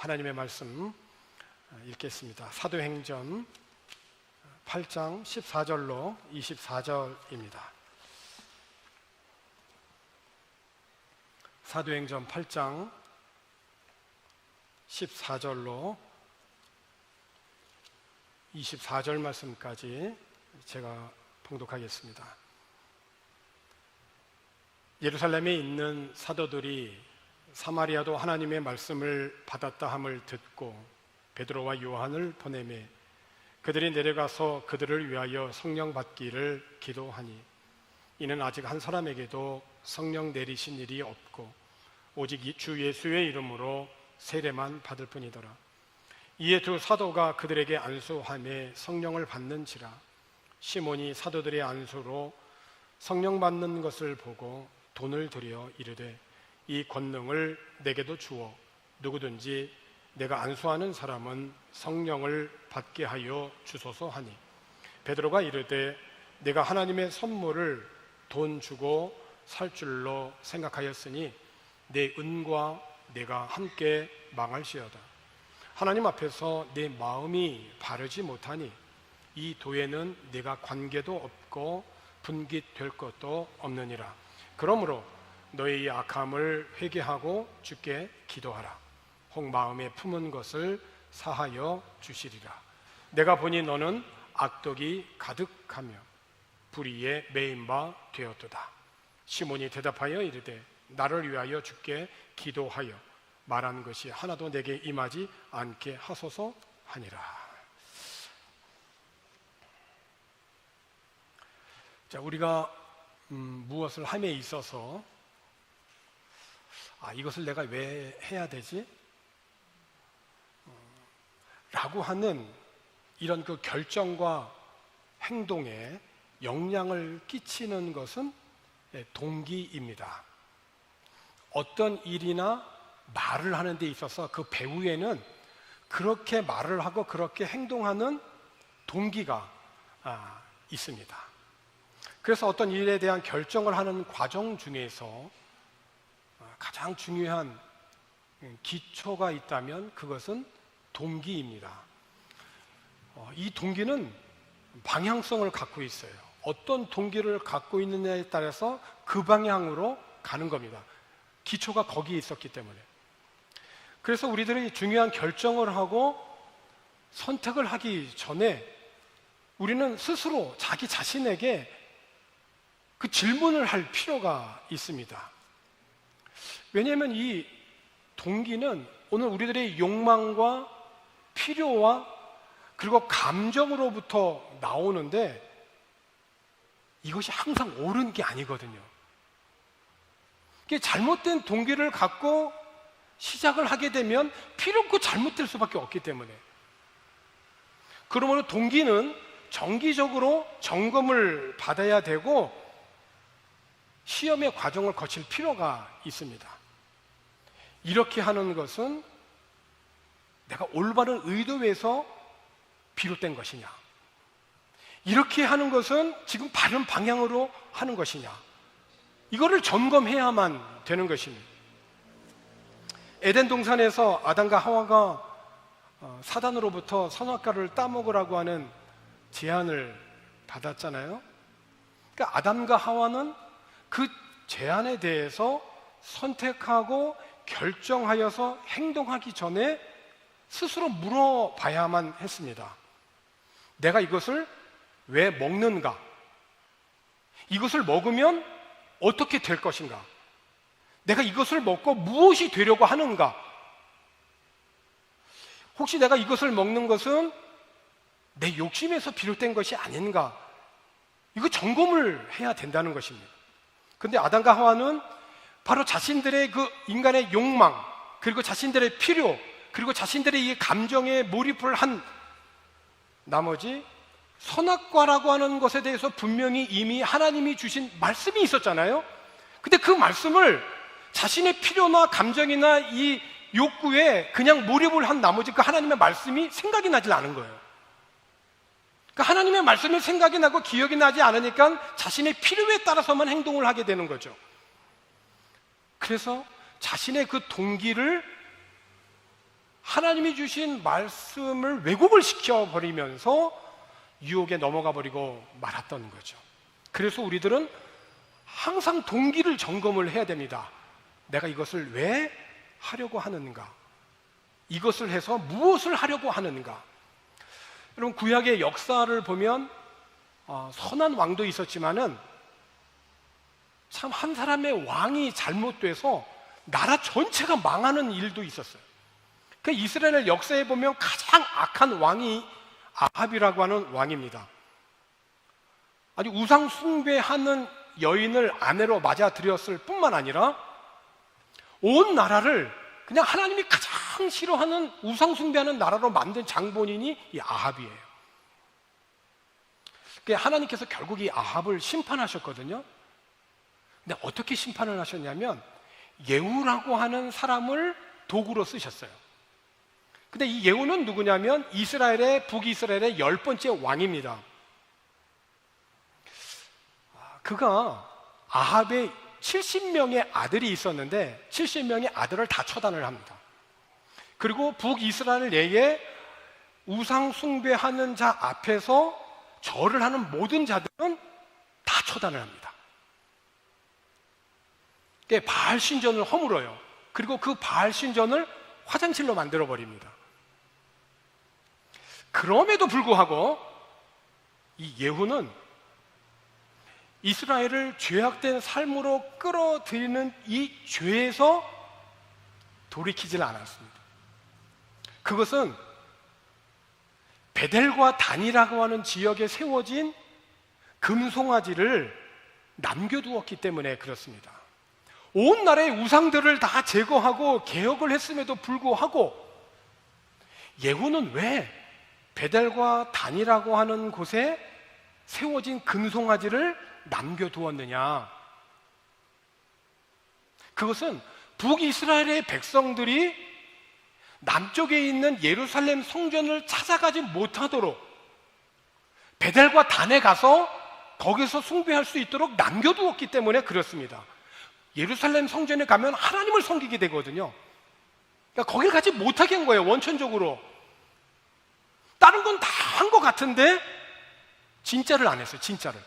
하나님의 말씀 읽겠습니다. 사도행전 8장 14절로 24절입니다. 사도행전 8장 14절로 24절 말씀까지 제가 봉독하겠습니다. 예루살렘에 있는 사도들이 사마리아도 하나님의 말씀을 받았다 함을 듣고 베드로와 요한을 보내매 그들이 내려가서 그들을 위하여 성령 받기를 기도하니 이는 아직 한 사람에게도 성령 내리신 일이 없고 오직 주 예수의 이름으로 세례만 받을 뿐이더라. 이에 두 사도가 그들에게 안수하며 성령을 받는지라. 시몬이 사도들의 안수로 성령 받는 것을 보고 돈을 들여 이르되 이 권능을 내게도 주어 누구든지 내가 안수하는 사람은 성령을 받게 하여 주소서 하니 베드로가 이르되 내가 하나님의 선물을 돈 주고 살 줄로 생각하였으니 내 은과 내가 함께 망할지어다. 하나님 앞에서 내 마음이 바르지 못하니 이 도에는 내가 관계도 없고 분깃될 것도 없느니라. 그러므로 너의 이 악함을 회개하고 주께 기도하라. 혹 마음에 품은 것을 사하여 주시리라. 내가 보니 너는 악독이 가득하며 불의에 매인 바 되었도다. 시몬이 대답하여 이르되 나를 위하여 주께 기도하여 말한 것이 하나도 내게 임하지 않게 하소서 하니라. 자, 우리가 무엇을 함에 있어서 이것을 내가 왜 해야 되지? 라고 하는 이런 그 결정과 행동에 영향을 끼치는 것은 동기입니다. 어떤 일이나 말을 하는 데 있어서 그 배후에는 그렇게 말을 하고 그렇게 행동하는 동기가 있습니다. 그래서 어떤 일에 대한 결정을 하는 과정 중에서 가장 중요한 기초가 있다면 그것은 동기입니다. 이 동기는 방향성을 갖고 있어요. 어떤 동기를 갖고 있느냐에 따라서 그 방향으로 가는 겁니다. 기초가 거기에 있었기 때문에. 그래서 우리들이 중요한 결정을 하고 선택을 하기 전에 우리는 스스로 자기 자신에게 그 질문을 할 필요가 있습니다. 왜냐하면 이 동기는 오늘 우리들의 욕망과 필요와 그리고 감정으로부터 나오는데 이것이 항상 옳은 게 아니거든요. 잘못된 동기를 갖고 시작을 하게 되면 필요 없고 잘못될 수밖에 없기 때문에 그러므로 동기는 정기적으로 점검을 받아야 되고 시험의 과정을 거칠 필요가 있습니다. 이렇게 하는 것은 내가 올바른 의도에서 비롯된 것이냐, 이렇게 하는 것은 지금 바른 방향으로 하는 것이냐, 이거를 점검해야만 되는 것입니다. 에덴 동산에서 아담과 하와가 사단으로부터 선악과를 따먹으라고 하는 제안을 받았잖아요. 그러니까 아담과 하와는 그 제안에 대해서 선택하고 결정하여서 행동하기 전에 스스로 물어봐야만 했습니다. 내가 이것을 왜 먹는가? 이것을 먹으면 어떻게 될 것인가? 내가 이것을 먹고 무엇이 되려고 하는가? 혹시 내가 이것을 먹는 것은 내 욕심에서 비롯된 것이 아닌가? 이거 점검을 해야 된다는 것입니다. 근데 아담과 하와는 바로 자신들의 그 인간의 욕망, 그리고 자신들의 필요, 그리고 자신들의 이 감정에 몰입을 한 나머지 선악과라고 하는 것에 대해서 분명히 이미 하나님이 주신 말씀이 있었잖아요. 근데 그 말씀을 자신의 필요나 감정이나 이 욕구에 그냥 몰입을 한 나머지 그 하나님의 말씀이 생각이 나질 않은 거예요. 그러니까 하나님의 말씀이 생각이 나고 기억이 나지 않으니까 자신의 필요에 따라서만 행동을 하게 되는 거죠. 그래서 자신의 그 동기를 하나님이 주신 말씀을 왜곡을 시켜버리면서 유혹에 넘어가 버리고 말았던 거죠. 그래서 우리들은 항상 동기를 점검을 해야 됩니다. 내가 이것을 왜 하려고 하는가? 이것을 해서 무엇을 하려고 하는가? 여러분, 구약의 역사를 보면 선한 왕도 있었지만은 참 한 사람의 왕이 잘못돼서 나라 전체가 망하는 일도 있었어요. 그 이스라엘 역사에 보면 가장 악한 왕이 아합이라고 하는 왕입니다. 아주 우상 숭배하는 여인을 아내로 맞아들였을 뿐만 아니라 온 나라를 그냥 하나님이 가장 싫어하는 우상 숭배하는 나라로 만든 장본인이 이 아합이에요. 하나님께서 결국 이 아합을 심판하셨거든요. 근데 어떻게 심판을 하셨냐면 예후라고 하는 사람을 도구로 쓰셨어요. 근데 이 예후는 누구냐면 북이스라엘의 10번째 왕입니다. 그가 아합의 70명의 아들이 있었는데 70명의 아들을 다 처단을 합니다. 그리고 북이스라엘 내에 우상 숭배하는 자 앞에서 절을 하는 모든 자들은 다 처단을 합니다. 바알 신전을 허물어요. 그리고 그 바알 신전을 화장실로 만들어 버립니다. 그럼에도 불구하고 이 예후는 이스라엘을 죄악된 삶으로 끌어들이는 이 죄에서 돌이키질 않았습니다. 그것은 베델과 단이라고 하는 지역에 세워진 금송아지를 남겨두었기 때문에 그렇습니다. 온 나라의 우상들을 다 제거하고 개혁을 했음에도 불구하고 예후는 왜 베델과 단이라고 하는 곳에 세워진 금송아지를 남겨두었느냐? 그것은 북이스라엘의 백성들이 남쪽에 있는 예루살렘 성전을 찾아가지 못하도록 베델과 단에 가서 거기서 숭배할 수 있도록 남겨두었기 때문에 그렇습니다. 예루살렘 성전에 가면 하나님을 섬기게 되거든요. 그러니까 거길 가지 못하게 한 거예요, 원천적으로. 다른 건 다 한 것 같은데 진짜를 안 했어요, 진짜를.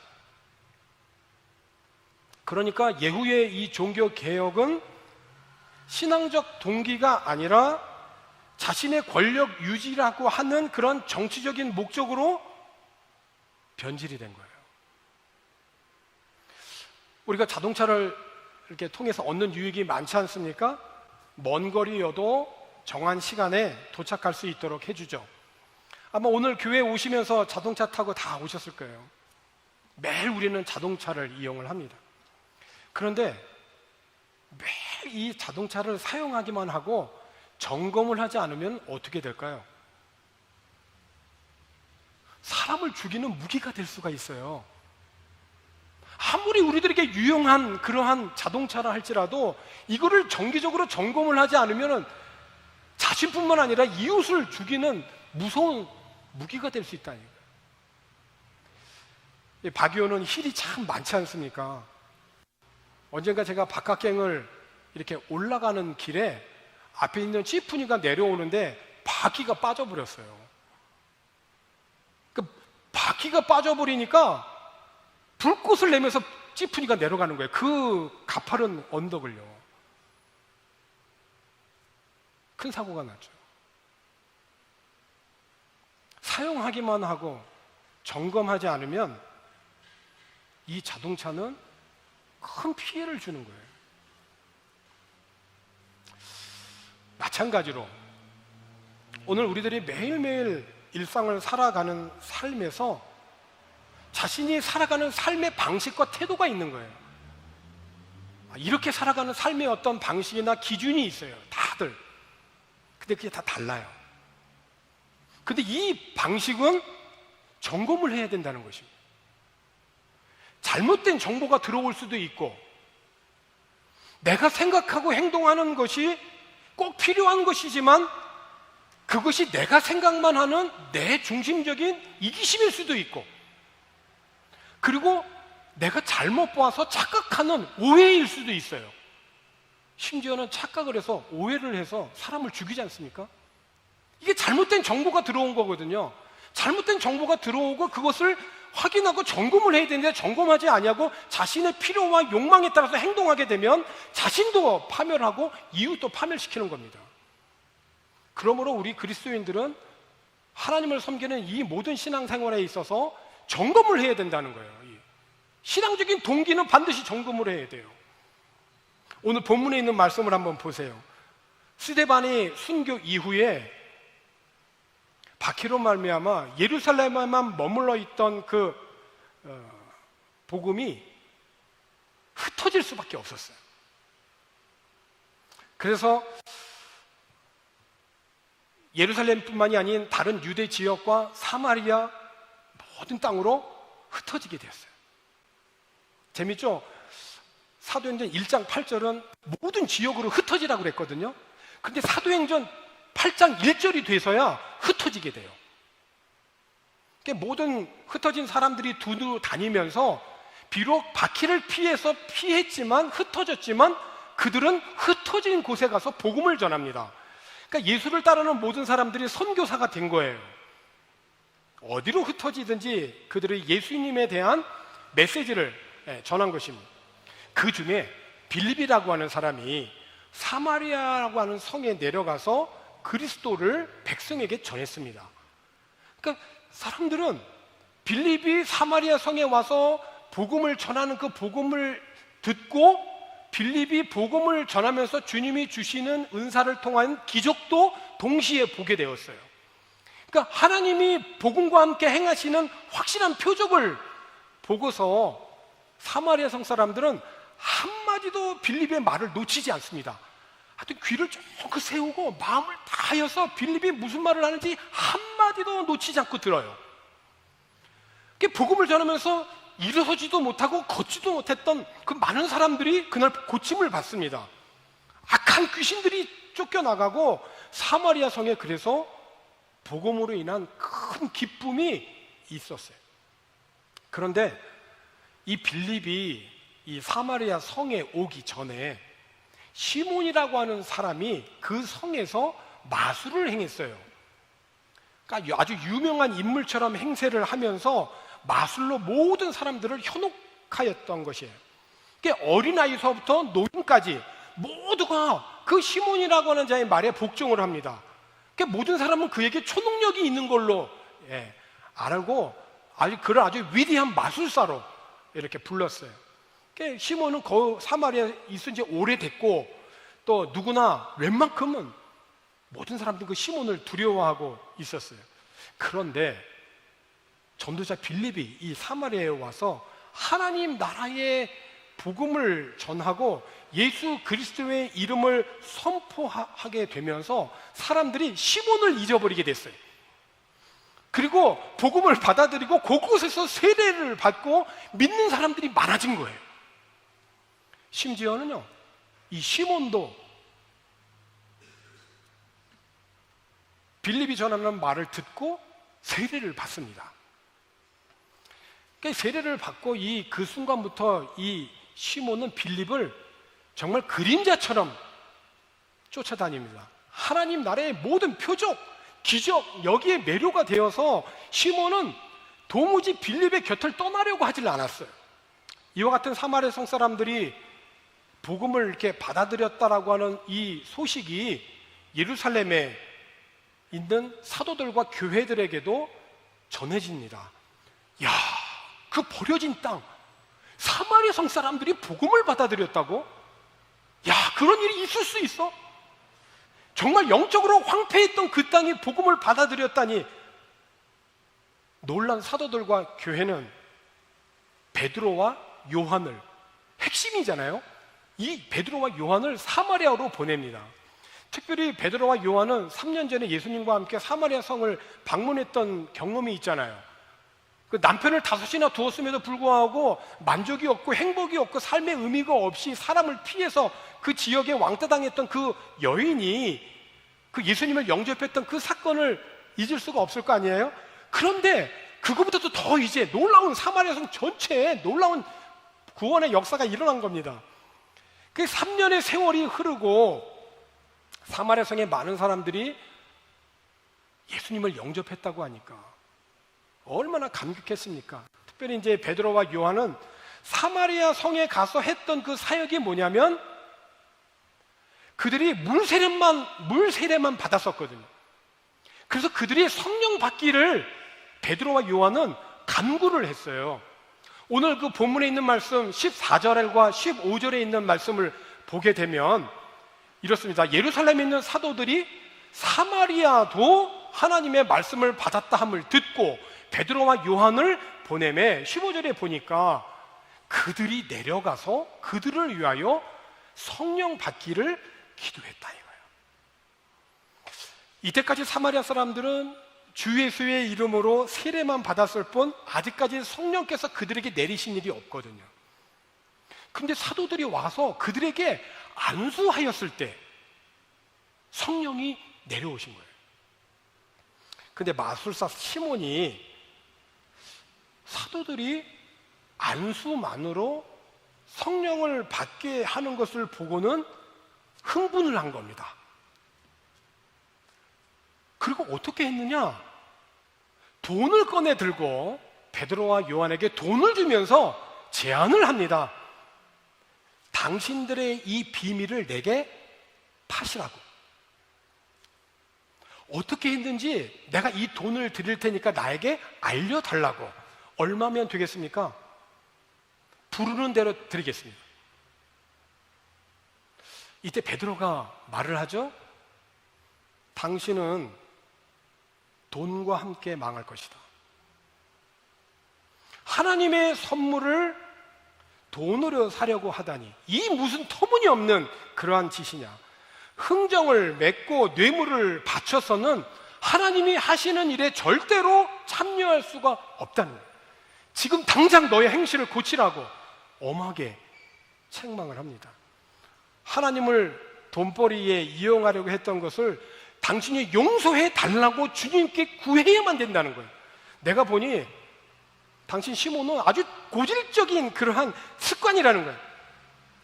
그러니까 예후의 이 종교 개혁은 신앙적 동기가 아니라 자신의 권력 유지라고 하는 그런 정치적인 목적으로 변질이 된 거예요. 우리가 자동차를 이렇게 통해서 얻는 유익이 많지 않습니까? 먼 거리여도 정한 시간에 도착할 수 있도록 해주죠. 아마 오늘 교회에 오시면서 자동차 타고 다 오셨을 거예요. 매일 우리는 자동차를 이용을 합니다. 그런데 매일 이 자동차를 사용하기만 하고 점검을 하지 않으면 어떻게 될까요? 사람을 죽이는 무기가 될 수가 있어요. 아무리 우리들에게 유용한 그러한 자동차라 할지라도 이거를 정기적으로 점검을 하지 않으면 자신뿐만 아니라 이웃을 죽이는 무서운 무기가 될 수 있다니까요. 박이호는 힐이 참 많지 않습니까? 언젠가 제가 바깥갱을 이렇게 올라가는 길에 앞에 있는 찌푸니가 내려오는데 바퀴가 빠져버렸어요. 그 바퀴가 빠져버리니까 불꽃을 내면서 찌푸니가 내려가는 거예요. 그 가파른 언덕을요. 큰 사고가 났죠. 사용하기만 하고 점검하지 않으면 이 자동차는 큰 피해를 주는 거예요. 마찬가지로 오늘 우리들이 매일매일 일상을 살아가는 삶에서 자신이 살아가는 삶의 방식과 태도가 있는 거예요. 이렇게 살아가는 삶의 어떤 방식이나 기준이 있어요, 다들. 근데 그게 다 달라요. 근데 이 방식은 점검을 해야 된다는 것입니다. 잘못된 정보가 들어올 수도 있고, 내가 생각하고 행동하는 것이 꼭 필요한 것이지만 그것이 내가 생각만 하는 내 중심적인 이기심일 수도 있고, 그리고 내가 잘못 봐서 착각하는 오해일 수도 있어요. 심지어는 착각을 해서 오해를 해서 사람을 죽이지 않습니까? 이게 잘못된 정보가 들어온 거거든요. 잘못된 정보가 들어오고 그것을 확인하고 점검을 해야 되는데 점검하지 아니하고 자신의 필요와 욕망에 따라서 행동하게 되면 자신도 파멸하고 이웃도 파멸시키는 겁니다. 그러므로 우리 그리스도인들은 하나님을 섬기는 이 모든 신앙생활에 있어서 점검을 해야 된다는 거예요. 신앙적인 동기는 반드시 점검을 해야 돼요. 오늘 본문에 있는 말씀을 한번 보세요. 스데반이 순교 이후에 바퀴로 말미암아 예루살렘에만 머물러 있던 그 복음이 흩어질 수밖에 없었어요. 그래서 예루살렘뿐만이 아닌 다른 유대 지역과 사마리아 모든 땅으로 흩어지게 되었어요. 재밌죠? 사도행전 1장 8절은 모든 지역으로 흩어지라고 그랬거든요. 근데 사도행전 8장 1절이 돼서야 흩어지게 돼요. 그러니까 모든 흩어진 사람들이 두루 다니면서 비록 바퀴를 피했지만 흩어졌지만 그들은 흩어진 곳에 가서 복음을 전합니다. 그러니까 예수를 따르는 모든 사람들이 선교사가 된 거예요. 어디로 흩어지든지 그들의 예수님에 대한 메시지를 전한 것입니다. 그 중에 빌립이라고 하는 사람이 사마리아라고 하는 성에 내려가서 그리스도를 백성에게 전했습니다. 그러니까 사람들은 빌립이 사마리아 성에 와서 복음을 전하는 그 복음을 듣고 빌립이 복음을 전하면서 주님이 주시는 은사를 통한 기적도 동시에 보게 되었어요. 그러니까 하나님이 복음과 함께 행하시는 확실한 표적을 보고서 사마리아 성 사람들은 한마디도 빌립의 말을 놓치지 않습니다. 하여튼 귀를 쫑긋 세우고 마음을 다하여서 빌립이 무슨 말을 하는지 한마디도 놓치지 않고 들어요. 복음을 전하면서 일어서지도 못하고 걷지도 못했던 그 많은 사람들이 그날 고침을 받습니다. 악한 귀신들이 쫓겨나가고 사마리아 성에 그래서 복음으로 인한 큰 기쁨이 있었어요. 그런데 이 빌립이 이 사마리아 성에 오기 전에 시몬이라고 하는 사람이 그 성에서 마술을 행했어요. 그러니까 아주 유명한 인물처럼 행세를 하면서 마술로 모든 사람들을 현혹하였던 것이에요. 그러니까 어린아이서부터 노인까지 모두가 그 시몬이라고 하는 자의 말에 복종을 합니다. 그러니까 모든 사람은 그에게 초능력이 있는 걸로 알고 그를 아주 위대한 마술사로 이렇게 불렀어요. 그러니까 시몬은 사마리아에 있은 지 오래됐고 또 누구나 웬만큼은 모든 사람들이 그 시몬을 두려워하고 있었어요. 그런데 전도자 빌립이 이 사마리아에 와서 하나님 나라의 복음을 전하고 예수 그리스도의 이름을 선포하게 되면서 사람들이 시몬을 잊어버리게 됐어요. 그리고 복음을 받아들이고 곳곳에서 세례를 받고 믿는 사람들이 많아진 거예요. 심지어는요, 이 시몬도 빌립이 전하는 말을 듣고 세례를 받습니다. 그러니까 세례를 받고 그 순간부터 이 시몬은 빌립을 정말 그림자처럼 쫓아다닙니다. 하나님 나라의 모든 표적, 기적, 여기에 매료가 되어서 시몬은 도무지 빌립의 곁을 떠나려고 하질 않았어요. 이와 같은 사마리아 성 사람들이 복음을 이렇게 받아들였다라고 하는 이 소식이 예루살렘에 있는 사도들과 교회들에게도 전해집니다. 야, 그 버려진 땅, 사마리아 성 사람들이 복음을 받아들였다고? 야, 그런 일이 있을 수 있어? 정말 영적으로 황폐했던 그 땅이 복음을 받아들였다니. 놀란 사도들과 교회는 베드로와 요한을, 핵심이잖아요. 이 베드로와 요한을 사마리아로 보냅니다. 특별히 베드로와 요한은 3년 전에 예수님과 함께 사마리아 성을 방문했던 경험이 있잖아요. 그 남편을 5이나 두었음에도 불구하고 만족이 없고 행복이 없고 삶의 의미가 없이 사람을 피해서 그 지역에 왕따당했던 그 여인이 그 예수님을 영접했던 그 사건을 잊을 수가 없을 거 아니에요? 그런데 그거보다도 더 이제 놀라운 사마리아 성 전체에 놀라운 구원의 역사가 일어난 겁니다. 그 3년의 세월이 흐르고 사마리아 성의 많은 사람들이 예수님을 영접했다고 하니까 얼마나 감격했습니까? 특별히 이제 베드로와 요한은 사마리아 성에 가서 했던 그 사역이 뭐냐면 그들이 물 세례만 받았었거든요. 그래서 그들이 성령 받기를 베드로와 요한은 간구를 했어요. 오늘 그 본문에 있는 말씀 14절과 15절에 있는 말씀을 보게 되면 이렇습니다. 예루살렘에 있는 사도들이 사마리아도 하나님의 말씀을 받았다 함을 듣고 베드로와 요한을 보내매 15절에 보니까 그들이 내려가서 그들을 위하여 성령 받기를 기도했다 이거예요. 이때까지 사마리아 사람들은 주 예수의 이름으로 세례만 받았을 뿐 아직까지 성령께서 그들에게 내리신 일이 없거든요. 근데 사도들이 와서 그들에게 안수하였을 때 성령이 내려오신 거예요. 근데 마술사 시몬이 사도들이 안수만으로 성령을 받게 하는 것을 보고는 흥분을 한 겁니다. 그리고 어떻게 했느냐? 돈을 꺼내 들고 베드로와 요한에게 돈을 주면서 제안을 합니다. 당신들의 이 비밀을 내게 파시라고. 어떻게 했는지 내가 이 돈을 드릴 테니까 나에게 알려달라고. 얼마면 되겠습니까? 부르는 대로 드리겠습니다. 이때 베드로가 말을 하죠. 당신은 돈과 함께 망할 것이다. 하나님의 선물을 돈으로 사려고 하다니 이 무슨 터무니없는 그러한 짓이냐. 흥정을 맺고 뇌물을 바쳐서는 하나님이 하시는 일에 절대로 참여할 수가 없다는 거예요. 지금 당장 너의 행실을 고치라고 엄하게 책망을 합니다. 하나님을 돈벌이에 이용하려고 했던 것을 당신이 용서해 달라고 주님께 구해야만 된다는 거예요. 내가 보니 당신 시몬은 아주 고질적인 그러한 습관이라는 거예요.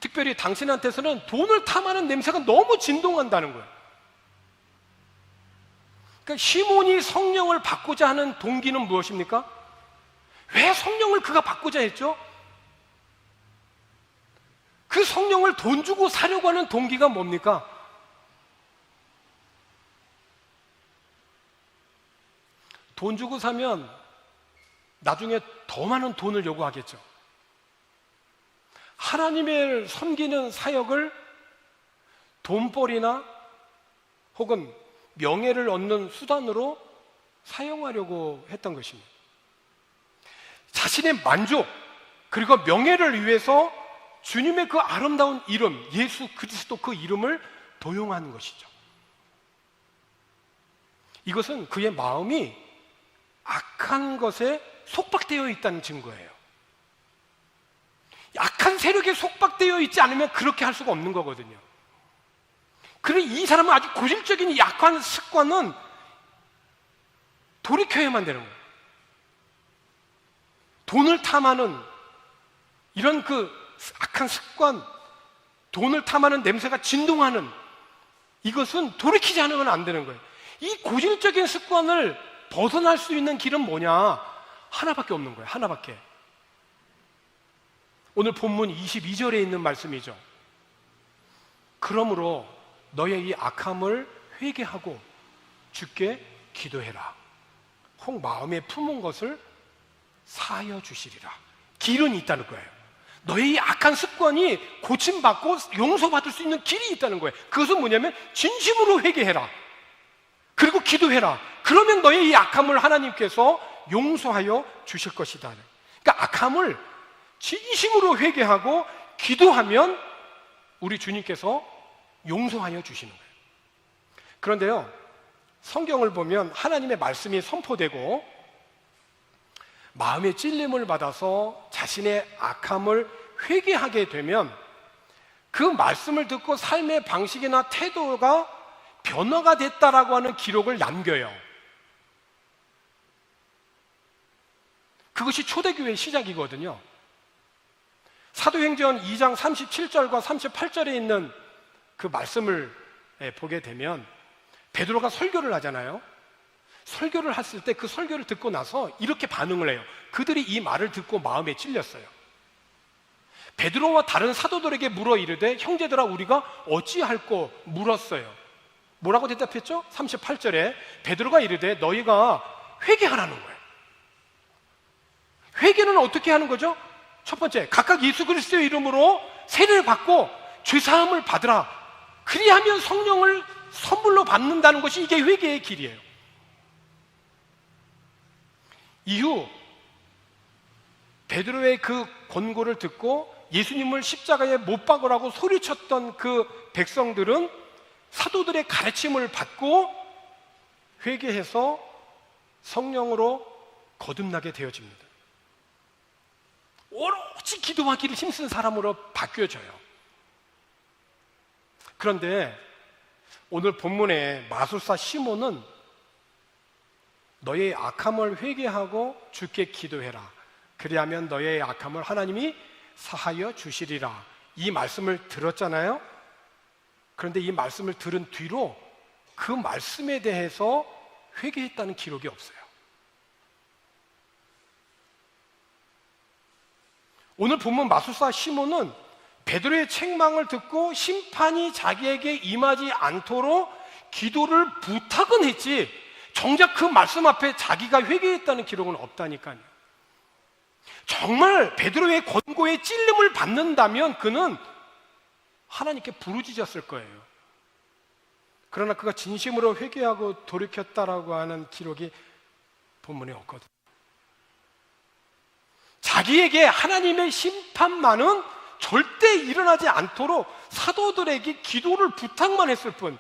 특별히 당신한테서는 돈을 탐하는 냄새가 너무 진동한다는 거예요. 그러니까 시몬이 성령을 받고자 하는 동기는 무엇입니까? 왜 성령을 그가 받고자 했죠? 그 성령을 돈 주고 사려고 하는 동기가 뭡니까? 돈 주고 사면 나중에 더 많은 돈을 요구하겠죠. 하나님을 섬기는 사역을 돈벌이나 혹은 명예를 얻는 수단으로 사용하려고 했던 것입니다. 자신의 만족 그리고 명예를 위해서 주님의 그 아름다운 이름 예수 그리스도 그 이름을 도용하는 것이죠. 이것은 그의 마음이 악한 것에 속박되어 있다는 증거예요. 악한 세력에 속박되어 있지 않으면 그렇게 할 수가 없는 거거든요. 그래 이 사람은 아주 고질적인 이 악한 습관은 돌이켜야만 되는 거예요. 돈을 탐하는 이런 그 악한 습관, 돈을 탐하는 냄새가 진동하는 이것은 돌이키지 않으면 안 되는 거예요. 이 고질적인 습관을 벗어날 수 있는 길은 뭐냐? 하나밖에 없는 거예요. 하나밖에. 오늘 본문 22절에 있는 말씀이죠. 그러므로 너의 이 악함을 회개하고 주께 기도해라. 혹 마음에 품은 것을 사하여 주시리라. 길은 있다는 거예요. 너의 이 악한 습관이 고침받고 용서받을 수 있는 길이 있다는 거예요. 그것은 뭐냐면 진심으로 회개해라. 그리고 기도해라. 그러면 너의 이 악함을 하나님께서 용서하여 주실 것이다. 그러니까 악함을 진심으로 회개하고 기도하면 우리 주님께서 용서하여 주시는 거예요. 그런데요, 성경을 보면 하나님의 말씀이 선포되고 마음의 찔림을 받아서 자신의 악함을 회개하게 되면 그 말씀을 듣고 삶의 방식이나 태도가 변화가 됐다라고 하는 기록을 남겨요. 그것이 초대교회의 시작이거든요. 사도행전 2장 37절과 38절에 있는 그 말씀을 보게 되면 베드로가 설교를 하잖아요. 설교를 했을 때 그 설교를 듣고 나서 이렇게 반응을 해요. 그들이 이 말을 듣고 마음에 찔렸어요. 베드로와 다른 사도들에게 물어 이르되 형제들아 우리가 어찌할꼬 물었어요. 뭐라고 대답했죠? 38절에 베드로가 이르되 너희가 회개하라는 거예요. 회개는 어떻게 하는 거죠? 첫 번째, 각각 예수 그리스도의 이름으로 세례를 받고 죄사함을 받으라. 그리하면 성령을 선물로 받는다는 것이 이게 회개의 길이에요. 이후 베드로의 그 권고를 듣고 예수님을 십자가에 못 박으라고 소리쳤던 그 백성들은 사도들의 가르침을 받고 회개해서 성령으로 거듭나게 되어집니다. 오로지 기도하기를 힘쓴 사람으로 바뀌어져요. 그런데 오늘 본문의 마술사 시몬은 너의 악함을 회개하고 주께 기도해라. 그리하면 너의 악함을 하나님이 사하여 주시리라. 이 말씀을 들었잖아요. 그런데 이 말씀을 들은 뒤로 그 말씀에 대해서 회개했다는 기록이 없어요. 오늘 본문 마술사 시몬은 베드로의 책망을 듣고 심판이 자기에게 임하지 않도록 기도를 부탁은 했지 정작 그 말씀 앞에 자기가 회개했다는 기록은 없다니까요. 정말 베드로의 권고에 찔림을 받는다면 그는 하나님께 부르짖었을 거예요. 그러나 그가 진심으로 회개하고 돌이켰다라고 하는 기록이 본문에 없거든요. 자기에게 하나님의 심판만은 절대 일어나지 않도록 사도들에게 기도를 부탁만 했을 뿐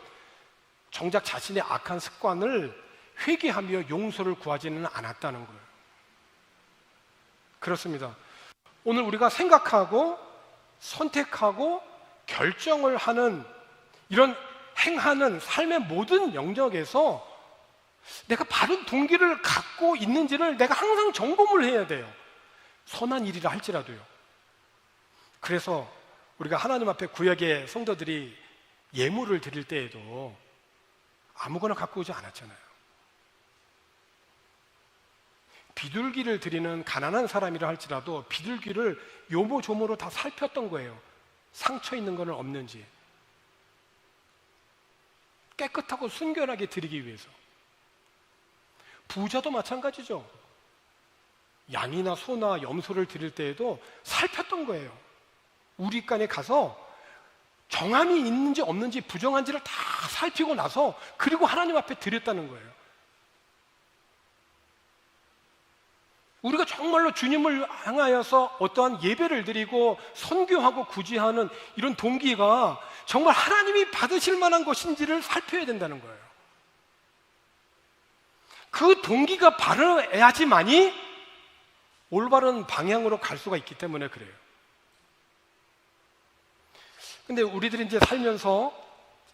정작 자신의 악한 습관을 회개하며 용서를 구하지는 않았다는 거예요. 그렇습니다. 오늘 우리가 생각하고 선택하고 결정을 하는 이런 행하는 삶의 모든 영역에서 내가 바른 동기를 갖고 있는지를 내가 항상 점검을 해야 돼요. 선한 일이라 할지라도요. 그래서 우리가 하나님 앞에 구약의 성도들이 예물을 드릴 때에도 아무거나 갖고 오지 않았잖아요. 비둘기를 드리는 가난한 사람이라 할지라도 비둘기를 요모조모로 다 살폈던 거예요. 상처 있는 건 없는지 깨끗하고 순결하게 드리기 위해서. 부자도 마찬가지죠. 양이나 소나 염소를 드릴 때에도 살폈던 거예요. 우리간에 가서 정함이 있는지 없는지 부정한지를 다 살피고 나서 그리고 하나님 앞에 드렸다는 거예요. 우리가 정말로 주님을 향하여서 어떠한 예배를 드리고 선교하고 구제하는 이런 동기가 정말 하나님이 받으실 만한 것인지를 살펴야 된다는 거예요. 그 동기가 바르야지만이 올바른 방향으로 갈 수가 있기 때문에 그래요. 근데 우리들이 이제 살면서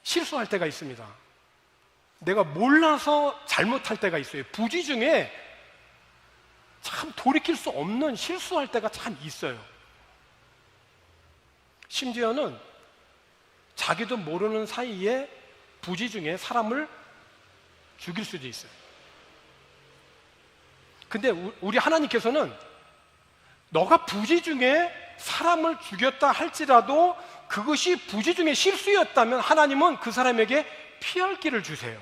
실수할 때가 있습니다. 내가 몰라서 잘못할 때가 있어요. 부지 중에 참 돌이킬 수 없는 실수할 때가 참 있어요. 심지어는 자기도 모르는 사이에 부지 중에 사람을 죽일 수도 있어요. 근데 우리 하나님께서는 너가 부지 중에 사람을 죽였다 할지라도 그것이 부지 중에 실수였다면 하나님은 그 사람에게 피할 길을 주세요.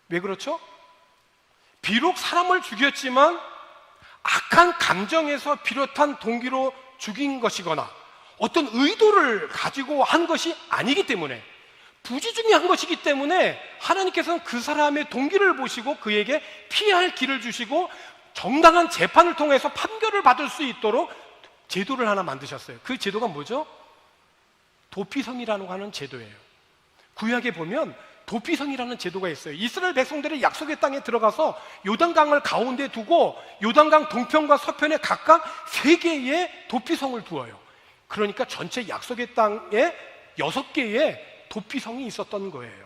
왜 그렇죠? 비록 사람을 죽였지만 악한 감정에서 비롯한 동기로 죽인 것이거나 어떤 의도를 가지고 한 것이 아니기 때문에 부지 중에 한 것이기 때문에 하나님께서는 그 사람의 동기를 보시고 그에게 피할 길을 주시고 정당한 재판을 통해서 판결을 받을 수 있도록 제도를 하나 만드셨어요. 그 제도가 뭐죠? 도피성이라고 하는 제도예요. 구약에 보면 도피성이라는 제도가 있어요. 이스라엘 백성들이 약속의 땅에 들어가서 요단강을 가운데 두고 요단강 동편과 서편에 각각 3개의 도피성을 두어요. 그러니까 전체 약속의 땅에 6개의 도피성이 있었던 거예요.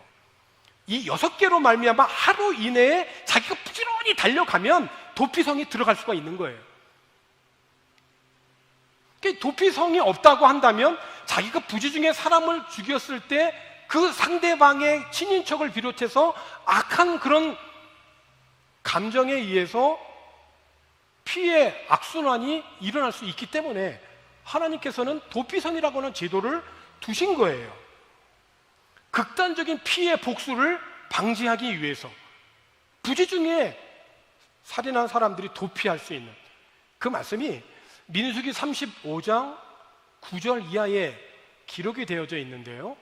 이 6개로 말미암아 하루 이내에 자기가 부지런히 달려가면 도피성이 들어갈 수가 있는 거예요. 도피성이 없다고 한다면 자기가 부지 중에 사람을 죽였을 때 그 상대방의 친인척을 비롯해서 악한 그런 감정에 의해서 피해 악순환이 일어날 수 있기 때문에 하나님께서는 도피성이라고 하는 제도를 두신 거예요. 극단적인 피해 복수를 방지하기 위해서 부지 중에 살인한 사람들이 도피할 수 있는 그 말씀이 민수기 35장 9절 이하에 기록이 되어져 있는데요,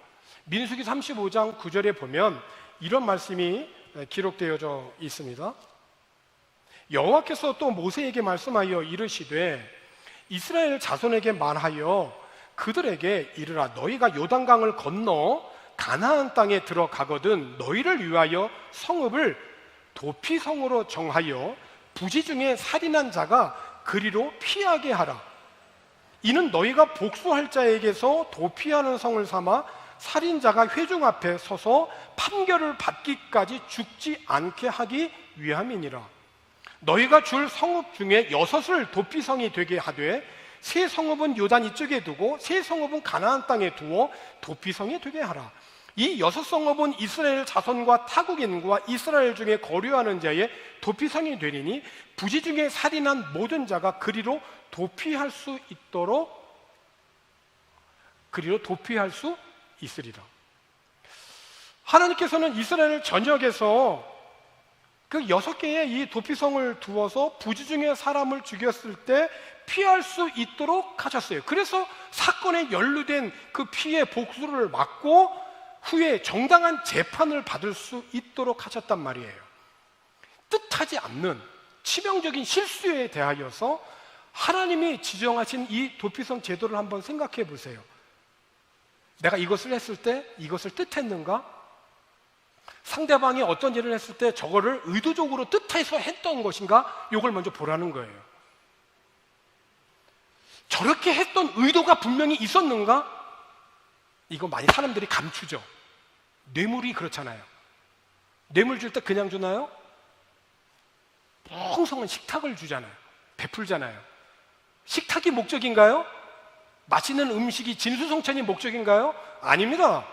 민수기 35장 9절에 보면 이런 말씀이 기록되어져 있습니다. 여호와께서 또 모세에게 말씀하여 이르시되 이스라엘 자손에게 말하여 그들에게 이르라, 너희가 요단강을 건너 가나안 땅에 들어가거든 너희를 위하여 성읍을 도피성으로 정하여 부지 중에 살인한 자가 그리로 피하게 하라. 이는 너희가 복수할 자에게서 도피하는 성을 삼아 살인자가 회중 앞에 서서 판결을 받기까지 죽지 않게 하기 위함이니라. 너희가 줄 성읍 중에 6을 도피성이 되게 하되 세 성읍은 요단 이쪽에 두고 세 성읍은 가나안 땅에 두어 도피성이 되게 하라. 이 6성읍은 이스라엘 자손과 타국인과 이스라엘 중에 거류하는 자의 도피성이 되리니 부지 중에 살인한 모든 자가 그리로 도피할 수 있으리라. 하나님께서는 이스라엘 전역에서 그 6개의 이 도피성을 두어서 부지 중에 사람을 죽였을 때 피할 수 있도록 하셨어요. 그래서 사건에 연루된 그 피해 복수를 막고 후에 정당한 재판을 받을 수 있도록 하셨단 말이에요. 뜻하지 않는 치명적인 실수에 대하여서 하나님이 지정하신 이 도피성 제도를 한번 생각해 보세요. 내가 이것을 했을 때 이것을 뜻했는가? 상대방이 어떤 일을 했을 때 저거를 의도적으로 뜻해서 했던 것인가? 이걸 먼저 보라는 거예요. 저렇게 했던 의도가 분명히 있었는가? 이거 많이 사람들이 감추죠. 뇌물이 그렇잖아요. 뇌물 줄 때 그냥 주나요? 풍성한 식탁을 주잖아요. 베풀잖아요. 식탁이 목적인가요? 맛있는 음식이 진수성찬이 목적인가요? 아닙니다.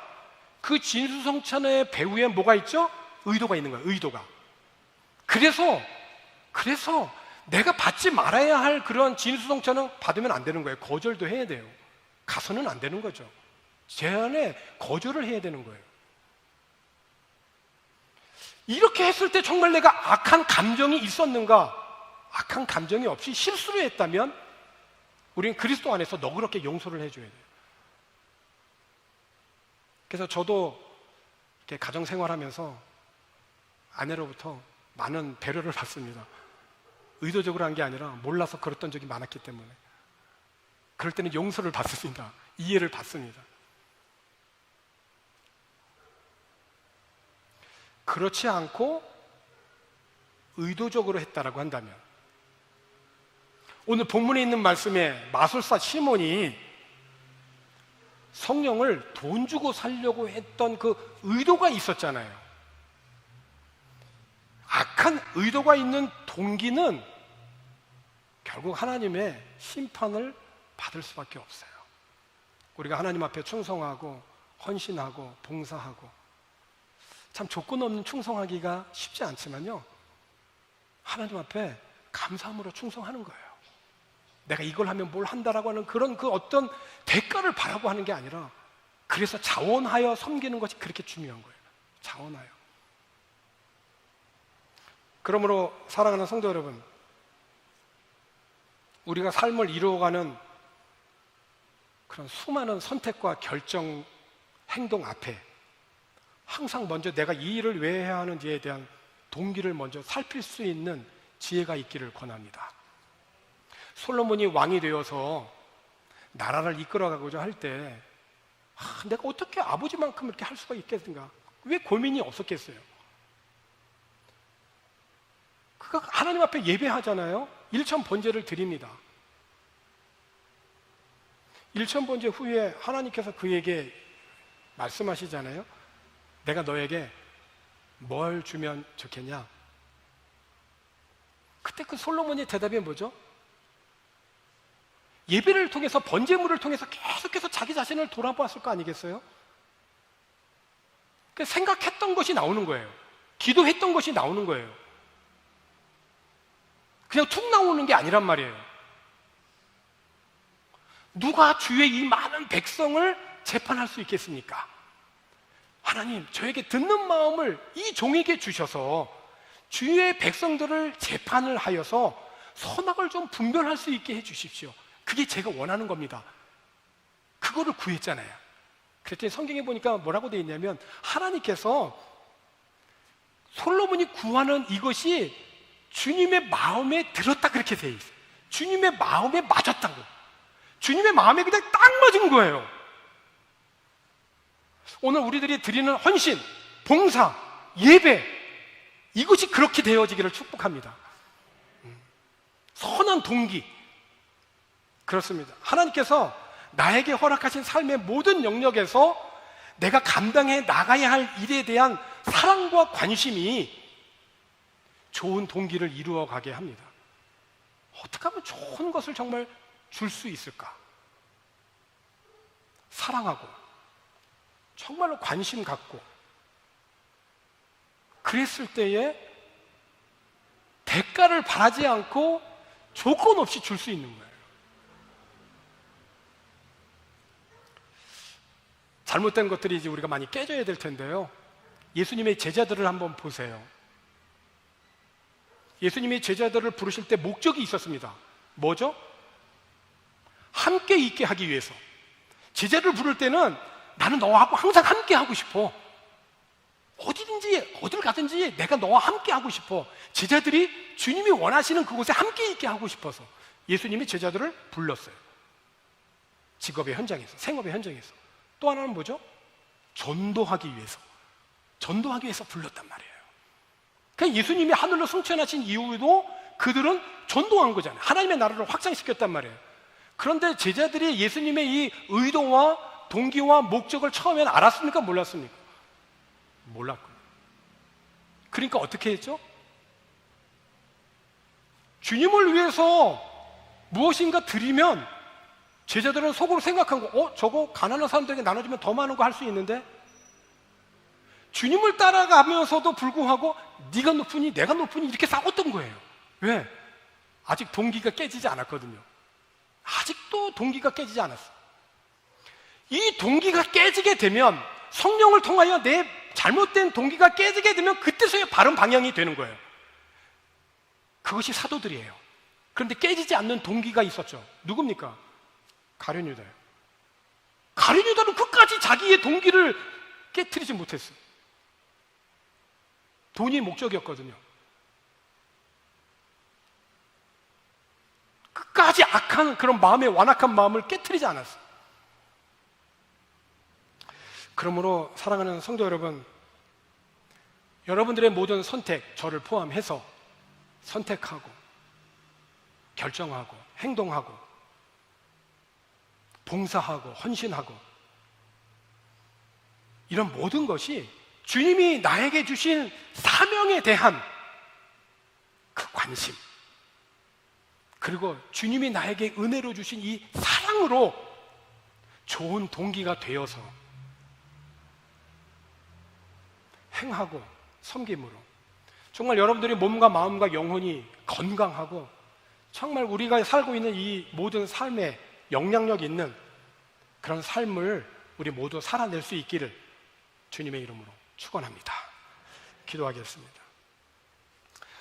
그 진수성찬의 배후에 뭐가 있죠? 의도가 있는 거예요. 의도가. 그래서 내가 받지 말아야 할 그런 진수성찬은 받으면 안 되는 거예요. 거절도 해야 돼요. 가서는 안 되는 거죠. 제안에 거절을 해야 되는 거예요. 이렇게 했을 때 정말 내가 악한 감정이 있었는가? 악한 감정이 없이 실수를 했다면 우리는 그리스도 안에서 너그럽게 용서를 해줘야 돼요. 그래서 저도 이렇게 가정생활하면서 아내로부터 많은 배려를 받습니다. 의도적으로 한 게 아니라 몰라서 그랬던 적이 많았기 때문에. 그럴 때는 용서를 받습니다. 이해를 받습니다. 그렇지 않고 의도적으로 했다라고 한다면, 오늘 본문에 있는 말씀에 마술사 시몬이 성령을 돈 주고 살려고 했던 그 의도가 있었잖아요. 악한 의도가 있는 동기는 결국 하나님의 심판을 받을 수밖에 없어요. 우리가 하나님 앞에 충성하고 헌신하고 봉사하고, 참 조건 없는 충성하기가 쉽지 않지만요, 하나님 앞에 감사함으로 충성하는 거예요. 내가 이걸 하면 뭘 한다라고 하는 그런 그 어떤 대가를 바라고 하는 게 아니라, 그래서 자원하여 섬기는 것이 그렇게 중요한 거예요. 자원하여. 그러므로 사랑하는 성도 여러분, 우리가 삶을 이루어가는 그런 수많은 선택과 결정, 행동 앞에 항상 먼저 내가 이 일을 왜 해야 하는지에 대한 동기를 먼저 살필 수 있는 지혜가 있기를 권합니다. 솔로몬이 왕이 되어서 나라를 이끌어가고자 할 때 내가 어떻게 아버지만큼 이렇게 할 수가 있겠는가? 왜 고민이 없었겠어요? 그가 하나님 앞에 예배하잖아요. 일천번제를 드립니다. 일천번제 후에 하나님께서 그에게 말씀하시잖아요. 내가 너에게 뭘 주면 좋겠냐? 그때 그 솔로몬의 대답이 뭐죠? 예배를 통해서, 번제물을 통해서 계속해서 자기 자신을 돌아보았을 거 아니겠어요? 생각했던 것이 나오는 거예요. 기도했던 것이 나오는 거예요. 그냥 툭 나오는 게 아니란 말이에요. 누가 주의 이 많은 백성을 재판할 수 있겠습니까? 하나님, 저에게 듣는 마음을 이 종에게 주셔서 주의 백성들을 재판을 하여서 선악을 좀 분별할 수 있게 해주십시오. 그게 제가 원하는 겁니다. 그거를 구했잖아요. 그랬더니 성경에 보니까 뭐라고 되어 있냐면, 하나님께서 솔로몬이 구하는 이것이 주님의 마음에 들었다, 그렇게 되어 있어요. 주님의 마음에 맞았다고. 주님의 마음에 그냥 딱 맞은 거예요. 오늘 우리들이 드리는 헌신, 봉사, 예배, 이것이 그렇게 되어지기를 축복합니다. 선한 동기. 그렇습니다. 하나님께서 나에게 허락하신 삶의 모든 영역에서 내가 감당해 나가야 할 일에 대한 사랑과 관심이 좋은 동기를 이루어가게 합니다. 어떻게 하면 좋은 것을 정말 줄 수 있을까? 사랑하고 정말로 관심 갖고 그랬을 때에 대가를 바라지 않고 조건 없이 줄 수 있는 거예요. 잘못된 것들이 이제 우리가 많이 깨져야 될 텐데요. 예수님의 제자들을 한번 보세요. 예수님이 제자들을 부르실 때 목적이 있었습니다. 뭐죠? 함께 있게 하기 위해서. 제자를 부를 때는 나는 너하고 항상 함께 하고 싶어. 어디든지 어딜 가든지 내가 너와 함께 하고 싶어. 제자들이 주님이 원하시는 그곳에 함께 있게 하고 싶어서 예수님이 제자들을 불렀어요. 직업의 현장에서, 생업의 현장에서. 또 하나는 뭐죠? 전도하기 위해서. 전도하기 위해서 불렀단 말이에요. 그러니까 예수님이 하늘로 승천하신 이후에도 그들은 전도한 거잖아요. 하나님의 나라를 확장시켰단 말이에요. 그런데 제자들이 예수님의 이 의도와 동기와 목적을 처음에는 알았습니까? 몰랐습니까? 몰랐고요. 그러니까 어떻게 했죠? 주님을 위해서 무엇인가 드리면 제자들은 속으로 생각한 거, 저거 가난한 사람들에게 나눠주면 더 많은 거 할 수 있는데? 주님을 따라가면서도 불구하고 네가 높으니 내가 높으니 이렇게 싸웠던 거예요. 왜? 아직 동기가 깨지지 않았거든요. 아직도 동기가 깨지지 않았어. 이 동기가 깨지게 되면, 성령을 통하여 내 잘못된 동기가 깨지게 되면 그때서야 바른 방향이 되는 거예요. 그것이 사도들이에요. 그런데 깨지지 않는 동기가 있었죠. 누굽니까? 가룟 유다예요. 가룟 유다는 끝까지 자기의 동기를 깨트리지 못했어요. 돈이 목적이었거든요. 끝까지 악한 그런 마음의 완악한 마음을 깨트리지 않았어요. 그러므로 사랑하는 성도 여러분, 여러분들의 모든 선택, 저를 포함해서 선택하고 결정하고 행동하고 봉사하고 헌신하고 이런 모든 것이 주님이 나에게 주신 사명에 대한 그 관심, 그리고 주님이 나에게 은혜로 주신 이 사랑으로 좋은 동기가 되어서 행하고 섬김으로 정말 여러분들의 몸과 마음과 영혼이 건강하고 정말 우리가 살고 있는 이 모든 삶에 영향력 있는 그런 삶을 우리 모두 살아낼 수 있기를 주님의 이름으로 축원합니다. 기도하겠습니다.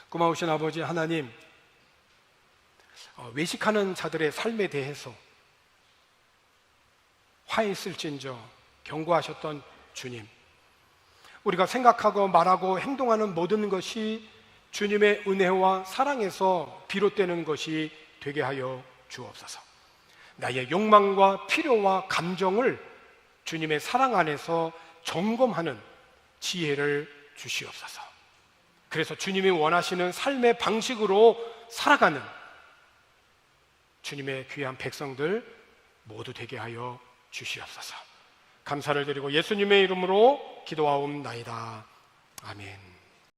고마우신 아버지 하나님, 외식하는 자들의 삶에 대해서 화했을진저 경고하셨던 주님, 우리가 생각하고 말하고 행동하는 모든 것이 주님의 은혜와 사랑에서 비롯되는 것이 되게 하여 주옵소서. 나의 욕망과 필요와 감정을 주님의 사랑 안에서 점검하는 지혜를 주시옵소서. 그래서 주님이 원하시는 삶의 방식으로 살아가는 주님의 귀한 백성들 모두 되게 하여 주시옵소서. 감사를 드리고 예수님의 이름으로 기도하옵나이다. 아멘.